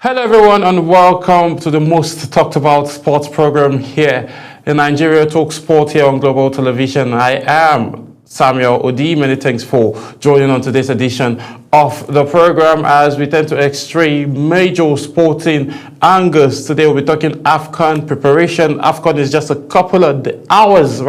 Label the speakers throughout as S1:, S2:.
S1: Hello everyone and welcome to the most talked about sports program here in Nigeria, Talk Sport here on Global Television. I am Samuel Odi. Many thanks for joining on today's edition of the program as we tend to extreme major sporting angles. Today we'll be talking AFCON preparation. AFCON is just a couple of hours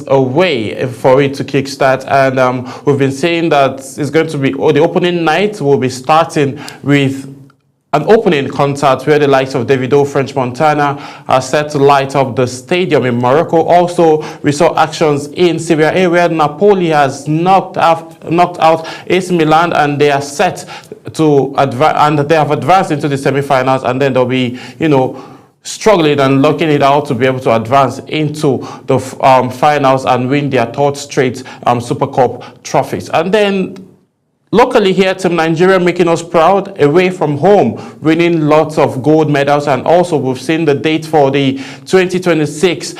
S1: away for it to kickstart, and we've been saying that it's going to be the opening night will be starting with an opening concert where the likes of Davido, French Montana are set to light up the stadium in Morocco. Also, we saw actions in Serie A where Napoli has knocked out AC Milan, and they are set to advance, and they have advanced into the semi-finals, and then they'll be, struggling and locking it out to be able to advance into the finals and win their third straight Super Cup trophies. And then locally here, Team Nigeria making us proud away from home, winning lots of gold medals. And also we've seen the date for the 2026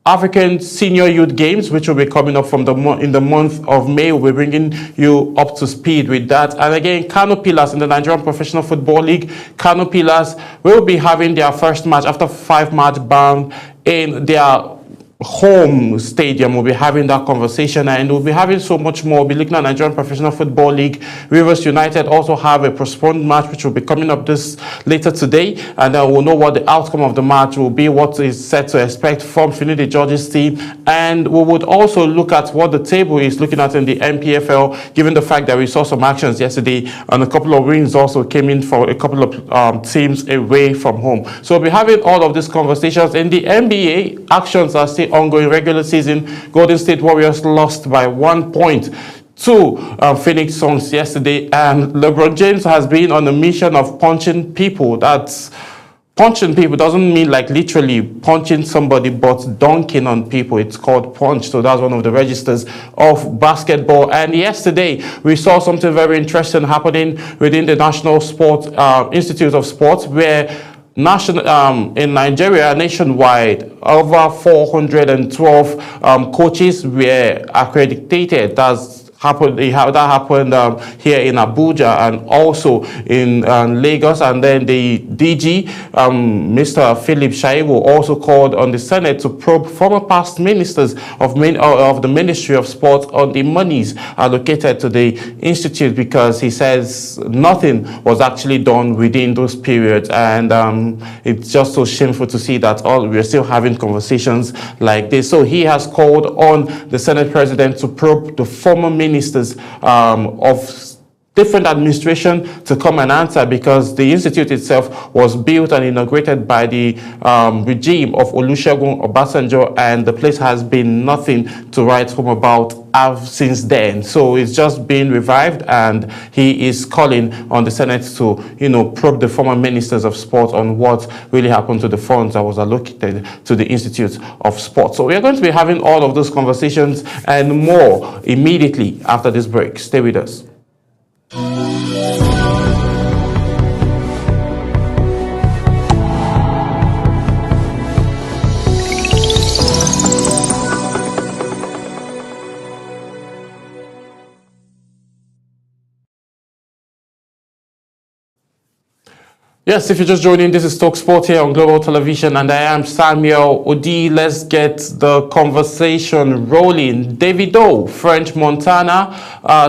S1: African Senior Youth Games, which will be coming up in the month of May. We'll be bringing you up to speed with that. And again, Kano Pillars in the Nigerian Professional Football League. Kano Pillars will be having their first match after 5-match ban in their home stadium. We'll be having that conversation, and we'll be having so much more. We'll be looking at Nigerian Professional Football League. Rivers United also have a postponed match which will be coming up this later today, and then we'll know what the outcome of the match will be, what is set to expect from Finidi George's team. And we would also look at what the table is looking at in the NPFL, given the fact that we saw some actions yesterday and a couple of wins also came in for a couple of teams away from home. So we'll be having all of these conversations. In the NBA, actions are still ongoing. Regular season, Golden State Warriors lost by 1 point to Phoenix Suns yesterday, and LeBron James has been on a mission of punching people. That's punching people doesn't mean like literally punching somebody, but dunking on people. It's called punch. So that's one of the registers of basketball. And yesterday we saw something very interesting happening within the National Sport Institute of Sports, where in Nigeria, nationwide, over 412 coaches were accredited. That happened here in Abuja and also in Lagos. And then the DG, Mr. Philip Shaibu, also called on the Senate to probe former past ministers of the Ministry of Sport on the monies allocated to the institute, because he says nothing was actually done within those periods. And it's just so shameful to see that we're still having conversations like this. So he has called on the Senate President to probe the former ministers of different administration to come and answer, because the institute itself was built and inaugurated by the regime of Olusegun Obasanjo, and the place has been nothing to write home about since then. So it's just been revived, and he is calling on the Senate to, probe the former ministers of sport on what really happened to the funds that was allocated to the Institute of Sport. So we are going to be having all of those conversations and more immediately after this break. Stay with us. Yes, if you're just joining, this is Talk Sport here on Global Television, and I am Samuel Odi. Let's get the conversation rolling. Davido, French Montana,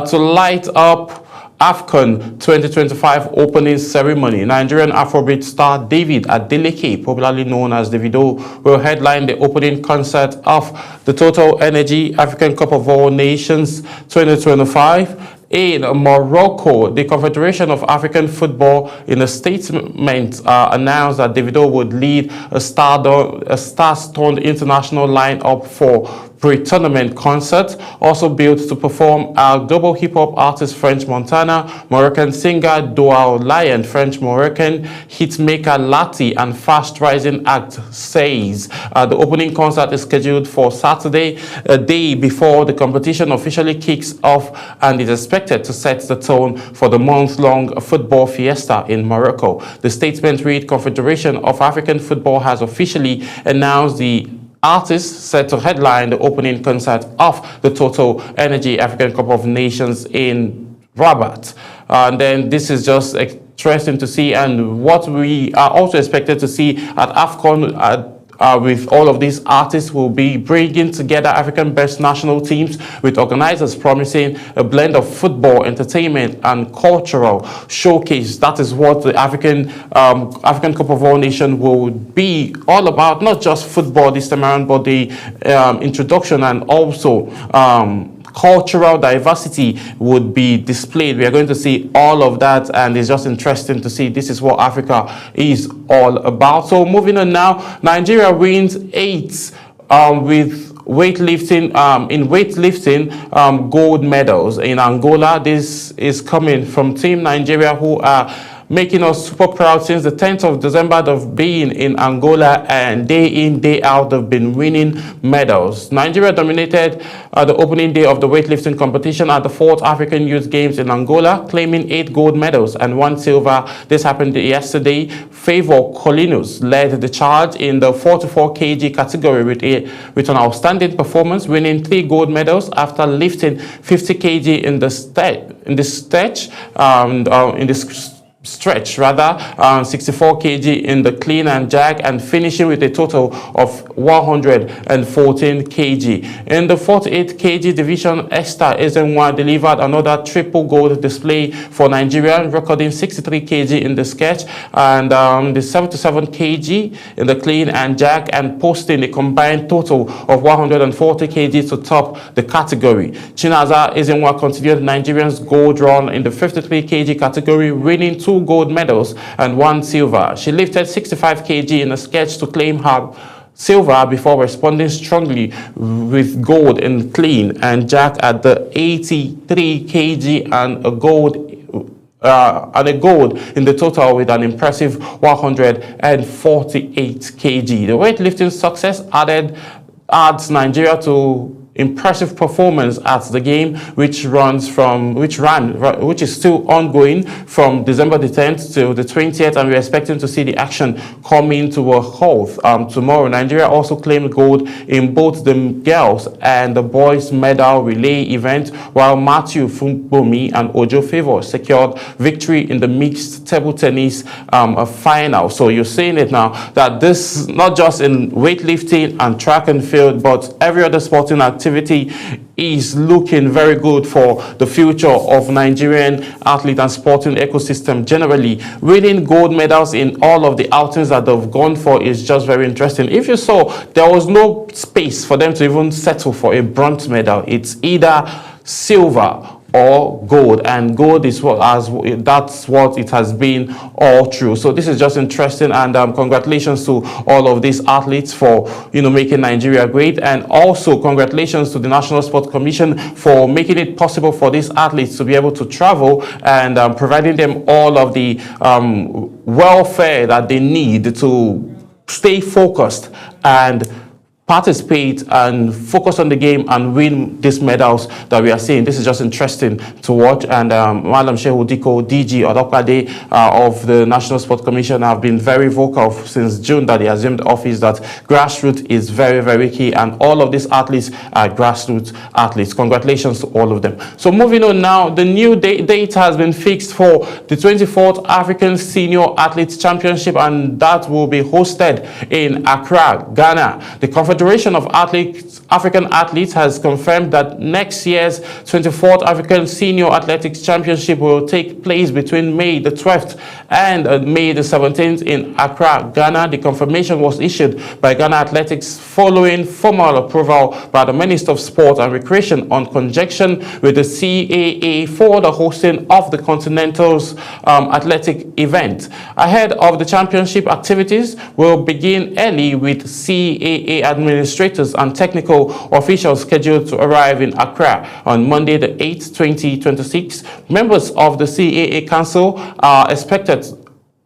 S1: to light up AFCON 2025 opening ceremony. Nigerian Afrobeat star David Adeleke, popularly known as Davido, will headline the opening concert of the Total Energy African Cup of All Nations 2025 in Morocco. The Confederation of African Football, in a statement, announced that Davido would lead a star-studded international lineup for pre-tournament concert, also built to perform our global hip-hop artist French Montana, Moroccan singer Doua Lion, French-Moroccan hitmaker Lati, and fast-rising act Says. The opening concert is scheduled for Saturday, a day before the competition officially kicks off, and is expected to set the tone for the month-long football fiesta in Morocco. The statement read, Confederation of African Football has officially announced the artists set to headline the opening concert of the Total Energy African Cup of Nations in Rabat. And then this is just interesting to see, and what we are also expected to see at AFCON. With all of these artists, will be bringing together African best national teams, with organizers promising a blend of football, entertainment, and cultural showcase. That is what the African Cup of All Nations will be all about. Not just football this time around, but the introduction and also cultural diversity would be displayed. We are going to see all of that, and it's just interesting to see this is what Africa is all about. So moving on now, Nigeria wins 8 with weightlifting gold medals in Angola. This is coming from Team Nigeria, who are making us super proud. Since the 10th of December, they've been in Angola, and day in, day out, they've been winning medals. Nigeria dominated the opening day of the weightlifting competition at the 4th African Youth Games in Angola, claiming 8 gold medals and 1 silver. This happened yesterday. Favor Colinos led the charge in the 44 kg category with an outstanding performance, winning 3 gold medals after lifting 50 kg in the stretch, 64 kg in the clean and jack, and finishing with a total of 114 kg. In the 48 kg division, Esther Ezenwa delivered another triple gold display for Nigeria, recording 63 kg in the sketch and the 77 kg in the clean and jack, and posting a combined total of 140 kg to top the category. Chinaza Ezenwa continued Nigerians' gold run in the 53 kg category, winning 2 gold medals and 1 silver. She lifted 65 kg in a sketch to claim her silver before responding strongly with gold in clean and jack at the 83 kg and a gold in the total, with an impressive 148 kg. The weightlifting success adds Nigeria to impressive performance at the game, which is still ongoing from December the 10th to the 20th, and we're expecting to see the action coming to a halt tomorrow. Nigeria also claimed gold in both the girls and the boys medal relay event, while Matthew Fumbomi and Ojo Favor secured victory in the mixed table tennis final. So you're seeing it now, that this, not just in weightlifting and track and field, but every other sporting activity is looking very good for the future of Nigerian athlete and sporting ecosystem generally. Winning gold medals in all of the outings that they've gone for is just very interesting. If you saw, there was no space for them to even settle for a bronze medal. It's either silver or gold, and gold is that's what it has been all through. So this is just interesting, and congratulations to all of these athletes for making Nigeria great, and also congratulations to the National Sports Commission for making it possible for these athletes to be able to travel and providing them all of the welfare that they need to stay focused and participate and focus on the game and win these medals that we are seeing. This is just interesting to watch. And Malam Shehu Diko, DG Odokade of the National Sports Commission, have been very vocal since June that he assumed office that grassroots is very, very key, and all of these athletes are grassroots athletes. Congratulations to all of them. So moving on now, the new date has been fixed for the 24th African Senior Athletes Championship, and that will be hosted in Accra, Ghana. The Confederation of African Athletes has confirmed that next year's 24th African Senior Athletics Championship will take place between May the 12th and May the 17th in Accra, Ghana. The confirmation was issued by Ghana Athletics following formal approval by the Minister of Sport and Recreation on conjunction with the CAA for the hosting of the Continental's athletic event. Ahead of the championship, activities will begin early with CAA administrators and technical officials scheduled to arrive in Accra on Monday the 8th, 2026. Members of the CAA Council are expected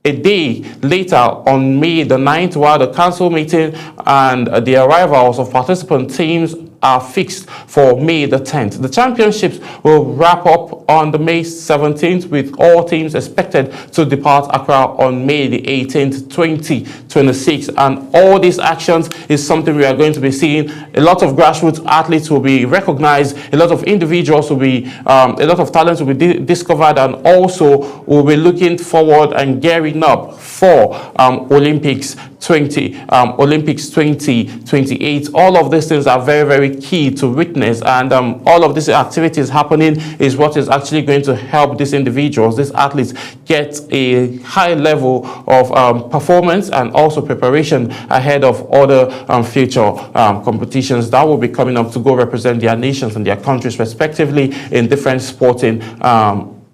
S1: a day later on May the 9th, while the council meeting and the arrivals of participant teams are fixed for May the 10th. The championships will wrap up on the May 17th, with all teams expected to depart Accra on May the 18th, 2026. And all these actions is something we are going to be seeing. A lot of grassroots athletes will be recognized, a lot of individuals will be, a lot of talents will be discovered, and also we'll be looking forward and gearing up for Olympics 2028. All of these things are very, very key to witness, and all of these activities happening is what is actually going to help these individuals, these athletes, get a high level of performance and also preparation ahead of other future competitions that will be coming up to go represent their nations and their countries respectively in different sporting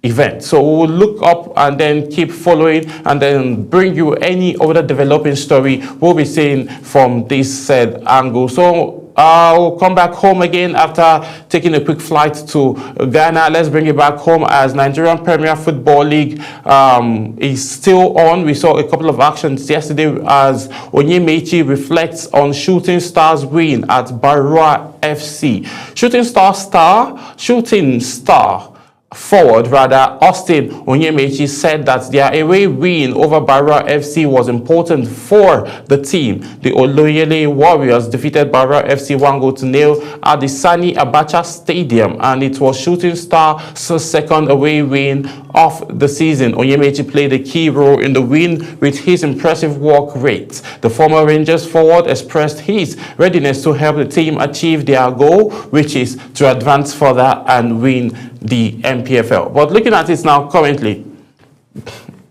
S1: event. So we'll look up and then keep following and then bring you any other developing story we'll be seeing from this said angle. So I'll come back home again after taking a quick flight to Ghana. Let's bring it back home as Nigerian Premier Football League is still on. We saw a couple of actions yesterday as Onyemechi reflects on Shooting Stars win at Barua FC. Shooting Star forward Austin Onyemechi said that their away win over Barua FC was important for the team. The Oloyele Warriors defeated Barua FC 1-0 at the Sani Abacha Stadium, and it was Shooting Stars' second away win of the season. Onyemechi played a key role in the win with his impressive work rate. The former Rangers forward expressed his readiness to help the team achieve their goal, which is to advance further and win the MPFL. But looking at it now currently,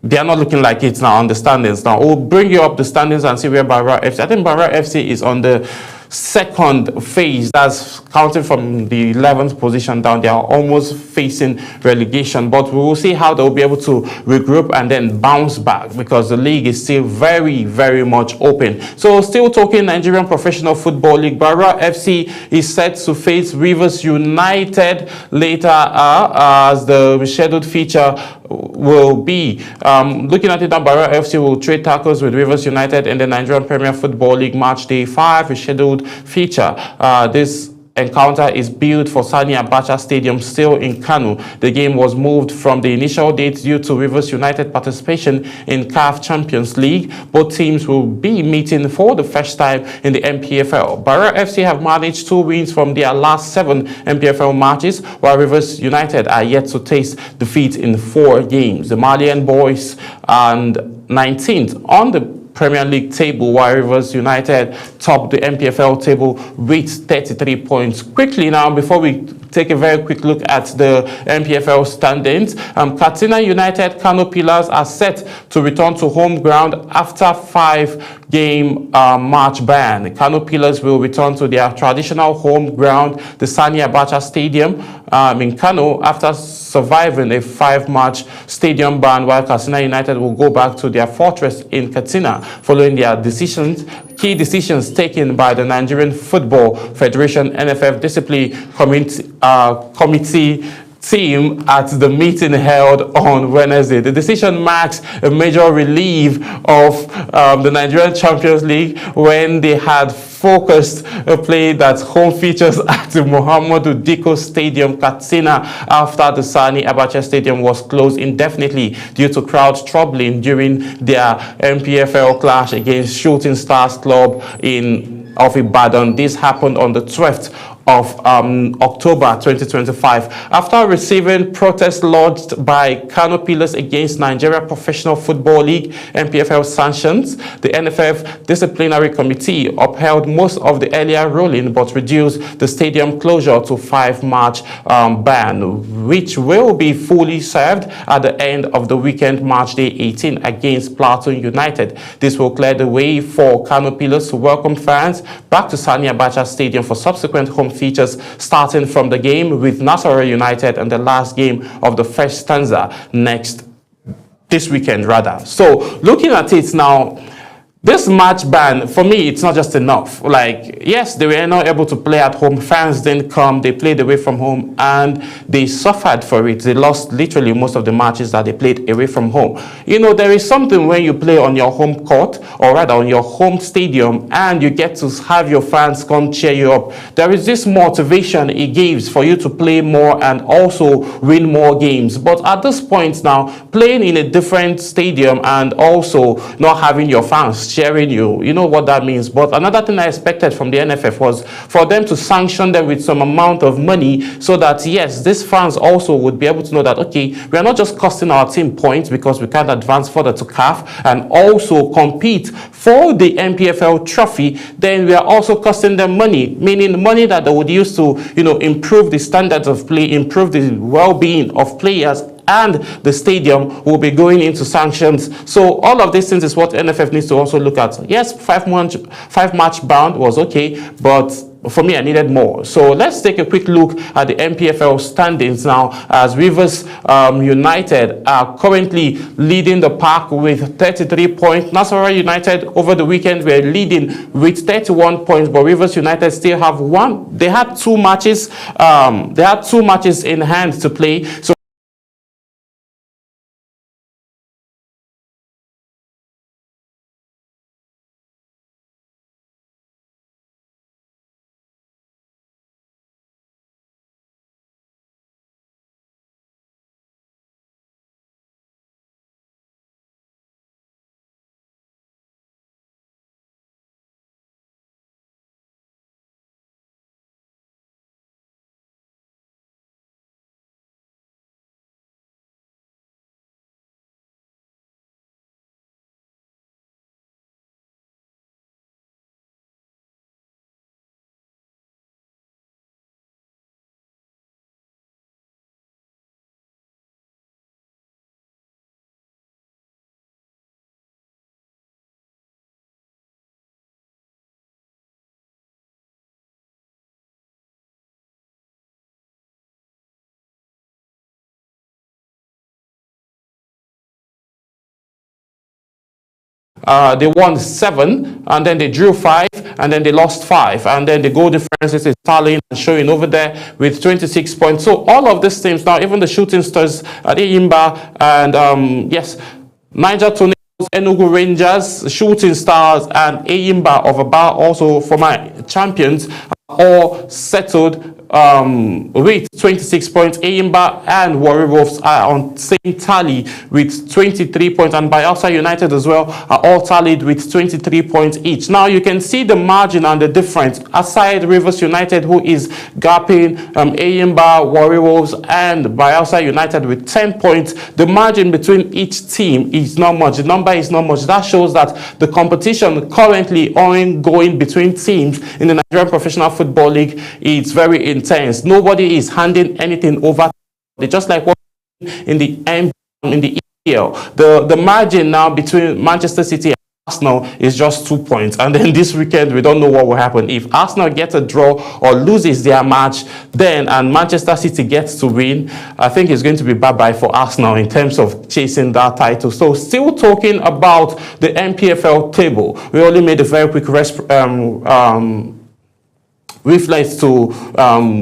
S1: they are not looking like it's now on the standings. Now we'll bring you up the standings and see where Barua FC. I think Barua FC is on the second phase, that's counting from the 11th position down. They are almost facing relegation, but we will see how they'll be able to regroup and then bounce back, because the league is still very, very much open. So still talking Nigerian Professional Football League, Barua FC is set to face Rivers United later as the scheduled feature will be. Looking at it now, Barua FC will trade tackles with Rivers United in the Nigerian Premier Football League Match Day 5, a scheduled feature. This encounter is billed for Sani Abacha Stadium, still in Kano. The game was moved from the initial date due to Rivers United participation in CAF Champions League. Both teams will be meeting for the first time in the MPFL. Barua FC have managed 2 wins from their last 7 MPFL matches, while Rivers United are yet to taste defeat in 4 games. The Malian boys and 19th on the Premier League table, while Rivers United top the MPFL table with 33 points. Quickly now, before we take a very quick look at the MPFL standings, Katsina United Kano Pillars are set to return to home ground after 5-game match ban. The Kano Pillars will return to their traditional home ground, the Sani Abacha Stadium in Kano, after surviving a 5-match stadium ban, while Katsina United will go back to their fortress in Katsina following their key decisions taken by the Nigerian Football Federation NFF Discipline Committee team at the meeting held on Wednesday. The decision marks a major relief of the Nigerian Champions League when they had focused a play that home features at the Muhammadu Diko Stadium, Katsina, after the Sani Abacha Stadium was closed indefinitely due to crowd troubling during their MPFL clash against Shooting Stars Club of Ibadan. This happened on the 12th of October 2025. After receiving protests lodged by Kano Pillars against Nigeria Professional Football League (NPFL) sanctions, the NFF Disciplinary Committee upheld most of the earlier ruling but reduced the stadium closure to 5-match ban, which will be fully served at the end of the weekend match day 18 against Plateau United. This will clear the way for Kano Pillars to welcome fans back to Sani Abacha Stadium for subsequent home features, starting from the game with Nasarawa United and the last game of the first stanza this weekend. So looking at it now, This match ban, for me, it's not just enough. Like, yes, they were not able to play at home. Fans didn't come. They played away from home, and they suffered for it. They lost literally most of the matches that they played away from home. You know, there is something when you play on your home court, or rather on your home stadium, and you get to have your fans come cheer you up. There is this motivation it gives for you to play more and also win more games. But at this point now, playing in a different stadium and also not having your fans cheering you, you know what that means. But another thing I expected from the NFF was for them to sanction them with some amount of money, so that yes, these fans also would be able to know that, okay, we are not just costing our team points because we can't advance further to CAF and also compete for the NPFL trophy, then we are also costing them money, meaning money that they would use to, you know, improve the standards of play, improve the well-being of players, and the stadium will be going into sanctions. So all of these things is what NFF needs to also look at. Yes, five match ban was okay, but for me, I needed more. So let's take a quick look at the NPFL standings now, as Rivers United are currently leading the pack with 33 points. Nasarawa United over the weekend were leading with 31 points, but Rivers United still have one. They had two matches. They had two matches in hand to play. So they won 7, and then they drew 5, and then they lost 5, and then the goal difference is tallying and showing over there with 26 points. So all of these teams now, even the Shooting Stars at Eyimba and yes, Niger Tornadoes, Enugu Rangers, Shooting Stars, and Eyimba of Aba, also former champions, are all settled with 26 points. Eyimba and Warri Wolves are on same tally with 23 points, and Bayelsa United as well are all tallied with 23 points each. Now you can see the margin and the difference. Aside Rivers United, who is gapping Eyimba, Warri Wolves, and Bayelsa United with 10 points, the margin between each team is not much. The number is not much. That shows that the competition currently ongoing between teams in the Nigerian Professional Football League is very intense. Nobody is handing anything over. They just like what in the EPL. The margin now between Manchester City and Arsenal is just 2 points, and then this weekend we don't know what will happen. If Arsenal gets a draw or loses their match, then and Manchester City gets to win, I think it's going to be bye-bye for Arsenal in terms of chasing that title. So still talking about the NPFL table, we only made a very quick reflects to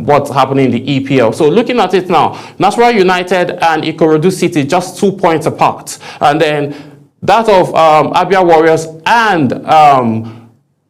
S1: what's happening in the EPL. So looking at it now, Nasarawa United and Ikorodu City just 2 points apart, and then that of Abia Warriors and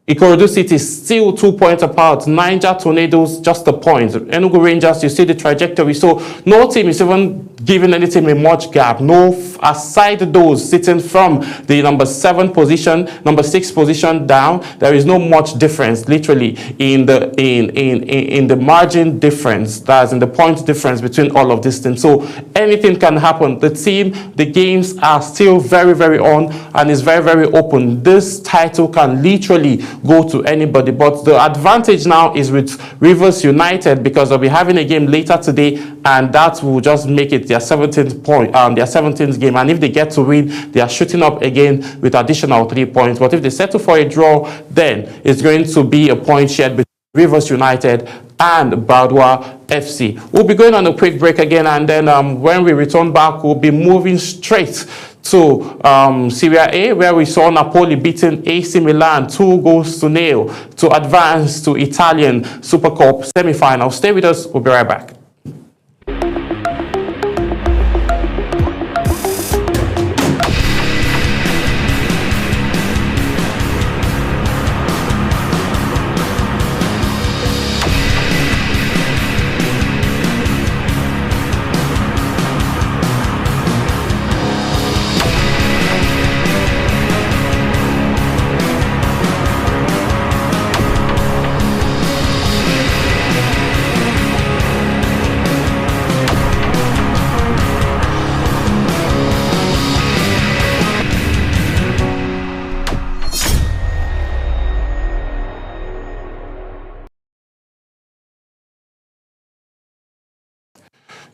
S1: Ikorodu City still 2 points apart. Niger Tornadoes just a point. Enugu Rangers, you see the trajectory. So no team is even giving any team a much gap. No, aside those sitting from the number 7 position, number 6 position down, there is no much difference literally in the margin difference, that's in the point difference between all of these teams. So anything can happen. The games are still very, very on, and is very, very open. This title can literally go to anybody, but the advantage now is with Rivers United, because they'll be having a game later today, and that will just make it their 17th point, their 17th game. And if they get to win, they are shooting up again with additional 3 points. But if they settle for a draw, then it's going to be a point shared between Rivers United and Badwa FC. We'll be going on a quick break again, and then when we return back, we'll be moving straight to Serie A, where we saw Napoli beating AC Milan 2-0 to advance to Italian Super Cup semi-final. Stay with us, we'll be right back.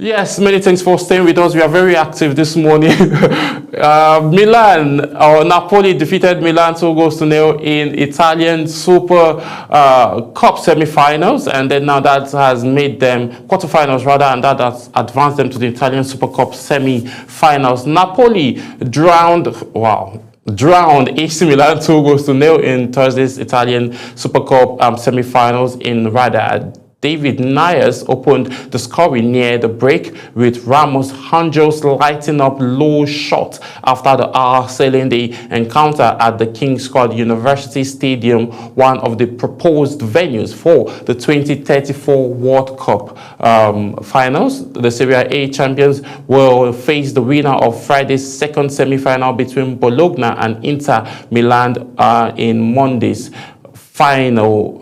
S1: Yes, many thanks for staying with us. We are very active this morning. Napoli defeated Milan 2-0 in Italian Super Cup semi-finals, and then now that has made them quarterfinals rather, and that has advanced them to the Italian Super Cup semi-finals. Napoli drowned AC Milan 2-0 in Thursday's Italian Super Cup semi-finals in Rada. David Nias opened the scoring near the break, with Ramos Angelos lighting up low shot after the hour, selling the encounter at the King's Court University Stadium, one of the proposed venues for the 2034 World Cup finals. The Serie A champions will face the winner of Friday's second semi-final between Bologna and Inter Milan in Monday's final.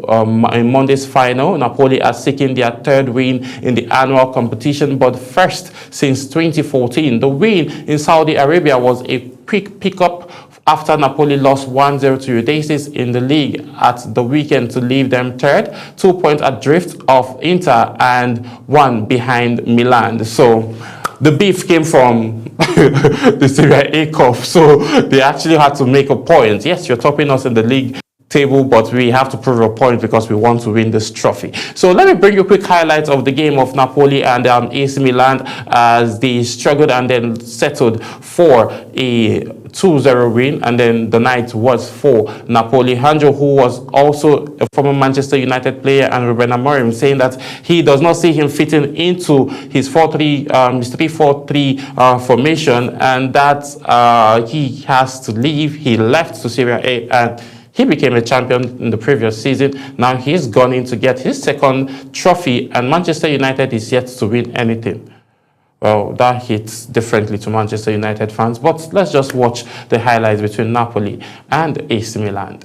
S1: In Monday's final, Napoli are seeking their third win in the annual competition, but first since 2014. The win in Saudi Arabia was a quick pickup after Napoli lost 1-0 to Udinese in the league at the weekend to leave them third, 2 points adrift of Inter and 1 behind Milan. So the beef came from the Serie A Cup, so they actually had to make a point. Yes, you're topping us in the league table, but we have to prove a point because we want to win this trophy. So let me bring you a quick highlight of the game of Napoli and AC Milan as they struggled and then settled for a 2-0 win, and then the night was for Napoli. Anjo, who was also a former Manchester United player, and Ruben Amorim saying that he does not see him fitting into his 3-4-3 formation, and that he has to leave. He left to Serie A and he became a champion in the previous season. Now he's gone in to get his second trophy, and Manchester United is yet to win anything. Well, that hits differently to Manchester United fans, but let's just watch the highlights between Napoli and AC Milan.